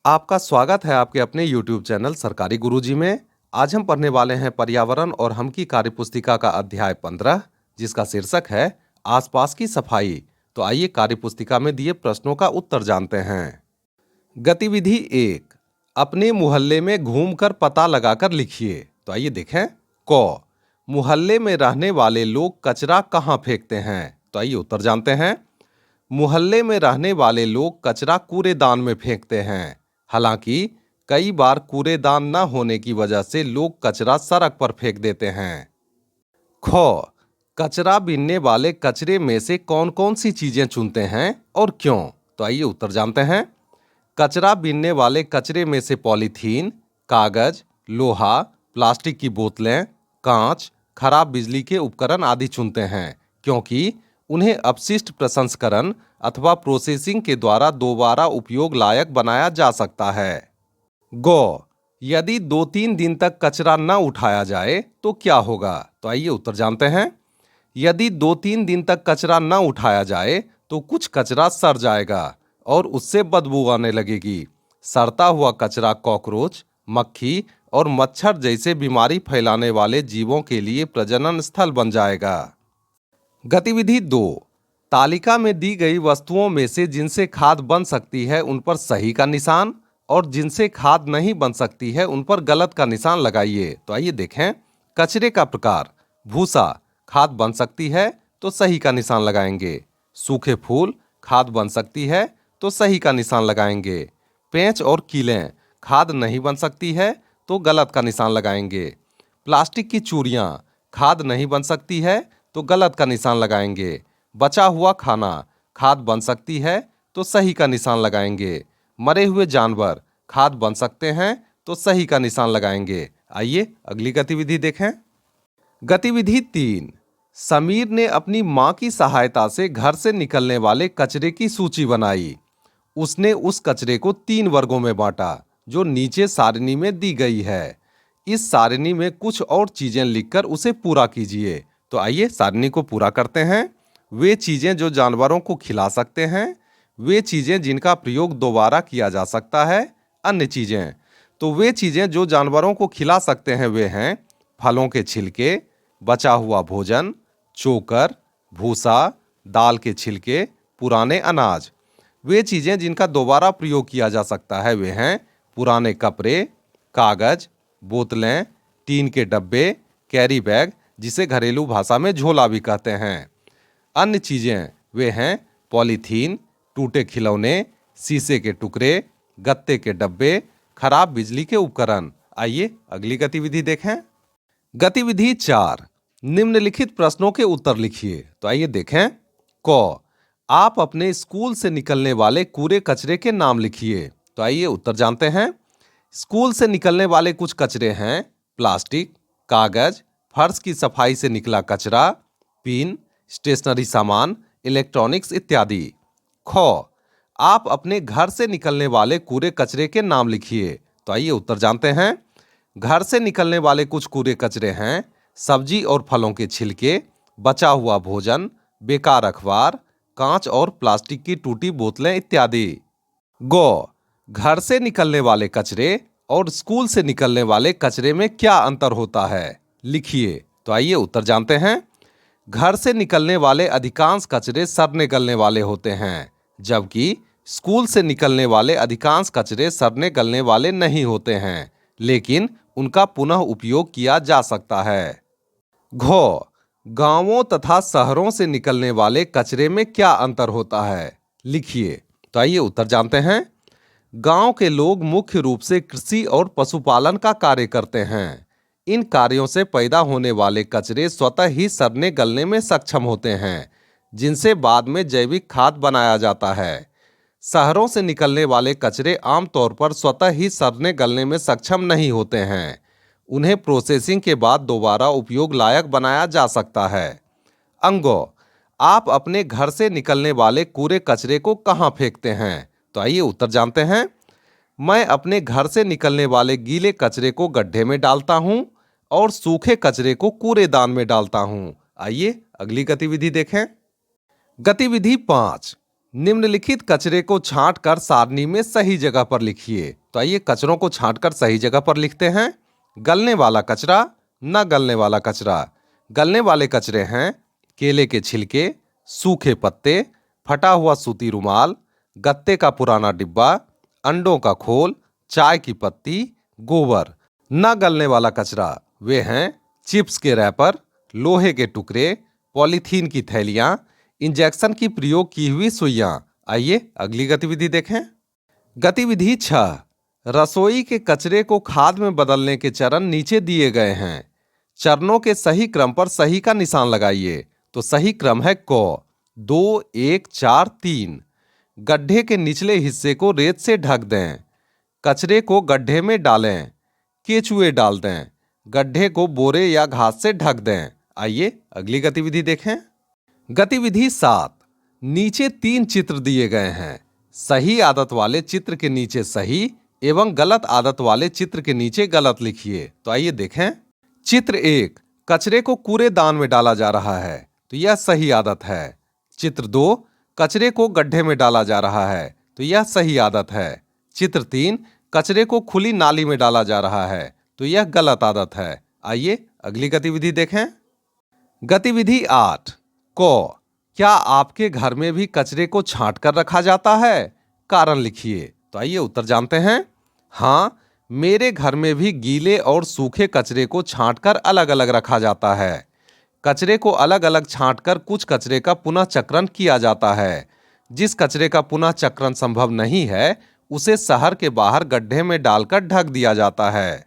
आपका स्वागत है आपके अपने YouTube चैनल सरकारी गुरुजी में। आज हम पढ़ने वाले हैं पर्यावरण और हम की कार्यपुस्तिका का अध्याय 15, जिसका शीर्षक है आसपास की सफाई। तो आइए कार्यपुस्तिका में दिए प्रश्नों का उत्तर जानते हैं। गतिविधि 1, अपने मोहल्ले में घूमकर पता लगाकर लिखिए। तो आइए देखें। क, मोहल्ले में रहने वाले लोग कचरा कहाँ फेंकते हैं? तो आइए उत्तर जानते हैं। मोहल्ले में रहने वाले लोग कचरा कूड़ेदान में फेंकते हैं। हालांकि कई बार कूड़ेदान न होने की वजह से लोग कचरा सड़क पर फेंक देते हैं। ख, कचरा बीनने वाले कचरे में से कौन कौन सी चीजें चुनते हैं और क्यों? तो आइए उत्तर जानते हैं। कचरा बीनने वाले कचरे में से पॉलीथीन, कागज, लोहा, प्लास्टिक की बोतलें, कांच, खराब बिजली के उपकरण आदि चुनते हैं, क्योंकि उन्हें अपशिष्ट प्रसंस्करण अथवा प्रोसेसिंग के द्वारा दोबारा उपयोग लायक बनाया जा सकता है। गौ, यदि 2-3 दिन तक कचरा न उठाया जाए तो क्या होगा? तो आइए उत्तर जानते हैं। यदि 2-3 दिन तक कचरा न उठाया जाए तो कुछ कचरा सड़ जाएगा और उससे बदबू आने लगेगी। सड़ता हुआ कचरा कॉकरोच, मक्खी और मच्छर जैसे बीमारी फैलाने वाले जीवों के लिए प्रजनन स्थल बन जाएगा। गतिविधि 2, तालिका में दी गई वस्तुओं में से जिनसे खाद बन सकती है उन पर सही का निशान और जिनसे खाद नहीं बन सकती है उन पर गलत का निशान लगाइए। तो आइए देखें। कचरे का प्रकार, भूसा खाद बन सकती है तो सही का निशान लगाएंगे। सूखे फूल खाद बन सकती है तो सही का निशान लगाएंगे। पेंच और कीलें खाद नहीं बन सकती है तो गलत का निशान लगाएंगे। प्लास्टिक की चूड़ियाँ खाद नहीं बन सकती है तो गलत का निशान लगाएंगे। बचा हुआ खाना खाद बन सकती है तो सही का निशान लगाएंगे। मरे हुए जानवर खाद बन सकते हैं तो सही का निशान लगाएंगे। आइए अगली गतिविधि देखें। गतिविधि 3, समीर ने अपनी मां की सहायता से घर से निकलने वाले कचरे की सूची बनाई। उसने उस कचरे को 3 वर्गों में बांटा जो नीचे सारणी में दी गई है। इस सारणी में कुछ और चीजें लिखकर उसे पूरा कीजिए। तो आइए सारणी को पूरा करते हैं। वे चीजें जो जानवरों को खिला सकते हैं, वे चीजें जिनका प्रयोग दोबारा किया जा सकता है, अन्य चीजें। तो वे चीजें जो जानवरों को खिला सकते हैं वे हैं फलों के छिलके, बचा हुआ भोजन, चोकर, भूसा, दाल के छिलके, पुराने अनाज। वे चीजें जिनका दोबारा प्रयोग किया जा सकता है वे हैं पुराने कपड़े, कागज, बोतलें, टीन के डब्बे, कैरी बैग जिसे घरेलू भाषा में झोला भी कहते हैं। अन्य चीजें वे हैं पॉलीथीन, टूटे खिलौने, शीशे के टुकड़े, गत्ते के डब्बे, खराब बिजली के उपकरण। आइए अगली गतिविधि देखें। गतिविधि 4, निम्नलिखित प्रश्नों के उत्तर लिखिए। तो आइए देखें। क, आप अपने स्कूल से निकलने वाले कूड़े कचरे के नाम लिखिए। तो आइए उत्तर जानते हैं। स्कूल से निकलने वाले कुछ कचरे हैं प्लास्टिक, कागज, फर्श की सफाई से निकला कचरा, पिन, स्टेशनरी सामान, इलेक्ट्रॉनिक्स इत्यादि। ख, आप अपने घर से निकलने वाले कूड़े कचरे के नाम लिखिए। तो आइए उत्तर जानते हैं। घर से निकलने वाले कुछ कूड़े कचरे हैं सब्जी और फलों के छिलके, बचा हुआ भोजन, बेकार अखबार, कांच और प्लास्टिक की टूटी बोतलें इत्यादि। गौ, घर से निकलने वाले कचरे और स्कूल से निकलने वाले कचरे में क्या अंतर होता है? लिखिए। तो आइए उत्तर जानते हैं। घर से निकलने वाले अधिकांश कचरे सड़ने गलने वाले होते हैं, जबकि स्कूल से निकलने वाले अधिकांश कचरे सड़ने गलने वाले नहीं होते हैं, लेकिन उनका पुनः उपयोग किया जा सकता है। घ, गांवों तथा शहरों से निकलने वाले कचरे में क्या अंतर होता है? लिखिए। तो आइए उत्तर जानते हैं। गांव के लोग मुख्य रूप से कृषि और पशुपालन का कार्य करते हैं। इन कार्यों से पैदा होने वाले कचरे स्वतः ही सड़ने गलने में सक्षम होते हैं, जिनसे बाद में जैविक खाद बनाया जाता है। शहरों से निकलने वाले कचरे आमतौर पर स्वतः ही सड़ने गलने में सक्षम नहीं होते हैं। उन्हें प्रोसेसिंग के बाद दोबारा उपयोग लायक बनाया जा सकता है। अंगो, आप अपने घर से निकलने वाले कूड़े कचरे को कहाँ फेंकते हैं? तो आइए उत्तर जानते हैं। मैं अपने घर से निकलने वाले गीले कचरे को गड्ढे में डालता हूं और सूखे कचरे को कूड़ेदान में डालता हूं। आइए अगली गतिविधि देखें। गतिविधि 5, निम्नलिखित कचरे को छांटकर सारणी में सही जगह पर लिखिए। तो आइए कचरों को छांटकर सही जगह पर लिखते हैं। गलने वाला कचरा, न गलने वाला कचरा। गलने वाले कचरे हैं केले के छिलके, सूखे पत्ते, फटा हुआ सूती रुमाल, गत्ते का पुराना डिब्बा, अंडों का खोल, चाय की पत्ती, गोबर। न गलने वाला कचरा वे हैं चिप्स के रैपर, लोहे के टुकड़े, पॉलीथीन की थैलियां, इंजेक्शन की प्रयोग की हुई सुइयां। आइए अगली गतिविधि देखें। गतिविधि 6, रसोई के कचरे को खाद में बदलने के चरण नीचे दिए गए हैं। चरणों के सही क्रम पर सही का निशान लगाइए। तो सही क्रम है क 2 1 4 3। गड्ढे के निचले हिस्से को रेत से ढक दें। कचरे को गड्ढे में डालें। केचुए डाल दें। गड्ढे को बोरे या घास से ढक दें। आइए अगली गतिविधि देखें। गतिविधि 7, नीचे 3 चित्र दिए गए हैं। सही आदत वाले चित्र के नीचे सही एवं गलत आदत वाले चित्र के नीचे गलत लिखिए। तो आइए देखें। चित्र 1, कचरे को कूड़ेदान में डाला जा रहा है, तो यह सही आदत है। चित्र 2, कचरे को गड्ढे में डाला जा रहा है, तो यह सही आदत है। चित्र 3, कचरे को खुली नाली में डाला जा रहा है, तो यह गलत आदत है। आइए अगली गतिविधि देखें। गतिविधि 8, क, क्या आपके घर में भी कचरे को छांट कर रखा जाता है? कारण लिखिए। तो आइए उत्तर जानते हैं। हाँ, मेरे घर में भी गीले और सूखे कचरे को छांटकर अलग अलग रखा जाता है। कचरे को अलग अलग छांटकर कुछ कचरे का पुनः चक्रण किया जाता है। जिस कचरे का पुनः चक्रण संभव नहीं है उसे शहर के बाहर गड्ढे में डालकर ढक दिया जाता है।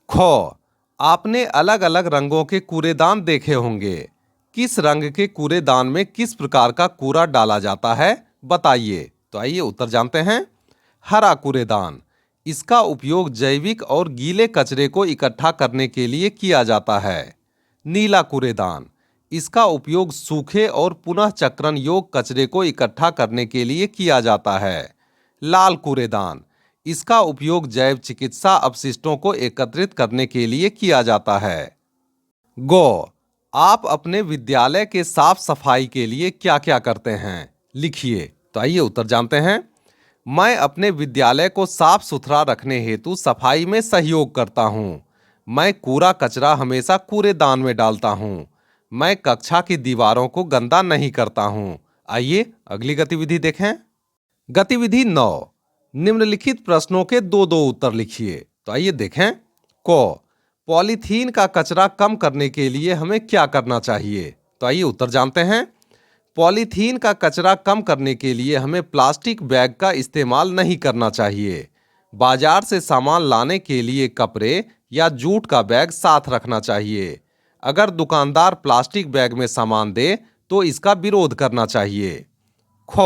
ख, आपने अलग अलग रंगों के कूड़ेदान देखे होंगे। किस रंग के कूड़ेदान में किस प्रकार का कूड़ा डाला जाता है बताइए। तो आइए उत्तर जानते हैं। हरा कूड़ेदान, इसका उपयोग जैविक और गीले कचरे को इकट्ठा करने के लिए किया जाता है। नीला कूड़ेदान, इसका उपयोग सूखे और पुनः चक्रण योग्य कचरे को इकट्ठा करने के लिए किया जाता है। लाल कूड़ेदान, इसका उपयोग जैव चिकित्सा अपशिष्टों को एकत्रित करने के लिए किया जाता है। गौ, आप अपने विद्यालय के साफ सफाई के लिए क्या क्या करते हैं लिखिए। तो आइए उत्तर जानते हैं। मैं अपने विद्यालय को साफ सुथरा रखने हेतु सफाई में सहयोग करता हूँ। मैं कूड़ा कचरा हमेशा कूड़ेदान में डालता हूँ। मैं कक्षा की दीवारों को गंदा नहीं करता हूँ। आइए अगली गतिविधि देखें। गतिविधि 9, निम्नलिखित प्रश्नों के 2-2 उत्तर लिखिए। तो आइए देखें। क, पॉलीथीन का कचरा कम करने के लिए हमें क्या करना चाहिए? तो आइए उत्तर जानते हैं। पॉलीथीन का कचरा कम करने के लिए हमें प्लास्टिक बैग का इस्तेमाल नहीं करना चाहिए। बाजार से सामान लाने के लिए कपड़े या जूट का बैग साथ रखना चाहिए। अगर दुकानदार प्लास्टिक बैग में सामान दे तो इसका विरोध करना चाहिए। ख,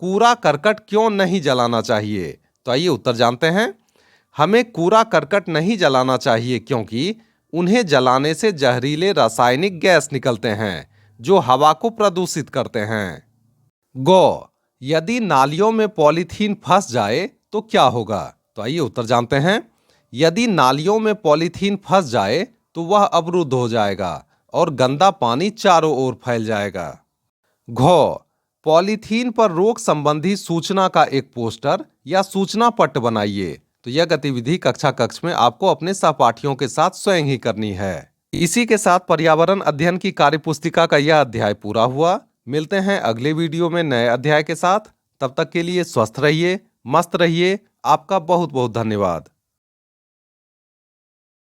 कूड़ा करकट क्यों नहीं जलाना चाहिए? तो आइए उत्तर जानते हैं। हमें कूड़ा करकट नहीं जलाना चाहिए क्योंकि उन्हें जलाने से जहरीले रासायनिक गैस निकलते हैं जो हवा को प्रदूषित करते हैं। गौ, यदि नालियों में पॉलीथीन फंस जाए तो क्या होगा? तो आइए उत्तर जानते हैं। यदि नालियों में पॉलीथीन फंस जाए तो वह अवरुद्ध हो जाएगा और गंदा पानी चारों ओर फैल जाएगा। घ, पॉलीथीन पर रोग संबंधी सूचना का एक पोस्टर या सूचना पट्ट बनाइए। तो यह गतिविधि कक्षा कक्ष में आपको अपने सहपाठियों के साथ स्वयं ही करनी है। इसी के साथ पर्यावरण अध्ययन की कार्यपुस्तिका का यह अध्याय पूरा हुआ। मिलते हैं अगले वीडियो में नए अध्याय के साथ। तब तक के लिए स्वस्थ रहिए, मस्त रहिए। आपका बहुत बहुत धन्यवाद।